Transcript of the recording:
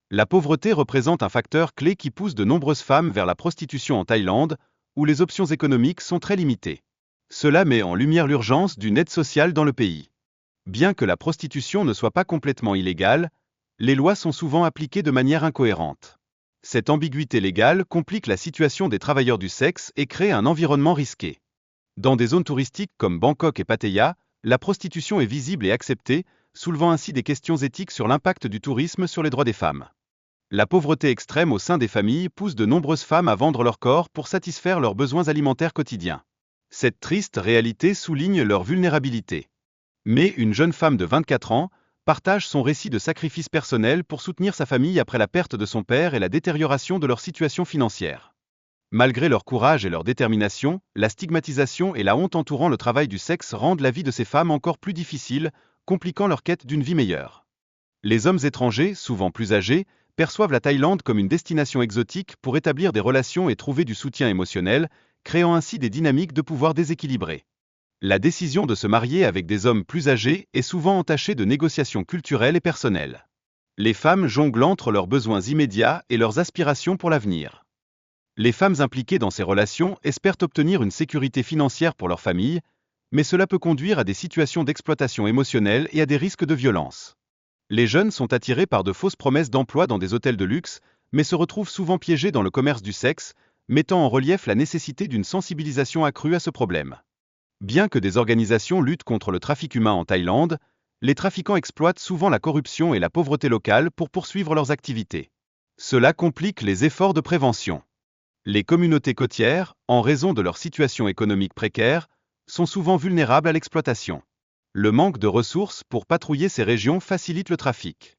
La pauvreté représente un facteur clé qui pousse de nombreuses femmes vers la prostitution en Thaïlande, où les options économiques sont très limitées. Cela met en lumière l'urgence d'une aide sociale dans le pays. Bien que la prostitution ne soit pas complètement illégale, les lois sont souvent appliquées de manière incohérente. Cette ambiguïté légale complique la situation des travailleurs du sexe et crée un environnement risqué. Dans des zones touristiques comme Bangkok et Pattaya, la prostitution est visible et acceptée, soulevant ainsi des questions éthiques sur l'impact du tourisme sur les droits des femmes. La pauvreté extrême au sein des familles pousse de nombreuses femmes à vendre leur corps pour satisfaire leurs besoins alimentaires quotidiens. Cette triste réalité souligne leur vulnérabilité. Mais une jeune femme de 24 ans partage son récit de sacrifice personnel pour soutenir sa famille après la perte de son père et la détérioration de leur situation financière. Malgré leur courage et leur détermination, la stigmatisation et la honte entourant le travail du sexe rendent la vie de ces femmes encore plus difficile, compliquant leur quête d'une vie meilleure. Les hommes étrangers, souvent plus âgés, perçoivent la Thaïlande comme une destination exotique pour établir des relations et trouver du soutien émotionnel, créant ainsi des dynamiques de pouvoir déséquilibrées. La décision de se marier avec des hommes plus âgés est souvent entachée de négociations culturelles et personnelles. Les femmes jonglent entre leurs besoins immédiats et leurs aspirations pour l'avenir. Les femmes impliquées dans ces relations espèrent obtenir une sécurité financière pour leur famille, mais cela peut conduire à des situations d'exploitation émotionnelle et à des risques de violence. Les jeunes sont attirés par de fausses promesses d'emploi dans des hôtels de luxe, mais se retrouvent souvent piégés dans le commerce du sexe, mettant en relief la nécessité d'une sensibilisation accrue à ce problème. Bien que des organisations luttent contre le trafic humain en Thaïlande, les trafiquants exploitent souvent la corruption et la pauvreté locale pour poursuivre leurs activités. Cela complique les efforts de prévention. Les communautés côtières, en raison de leur situation économique précaire, sont souvent vulnérables à l'exploitation. Le manque de ressources pour patrouiller ces régions facilite le trafic.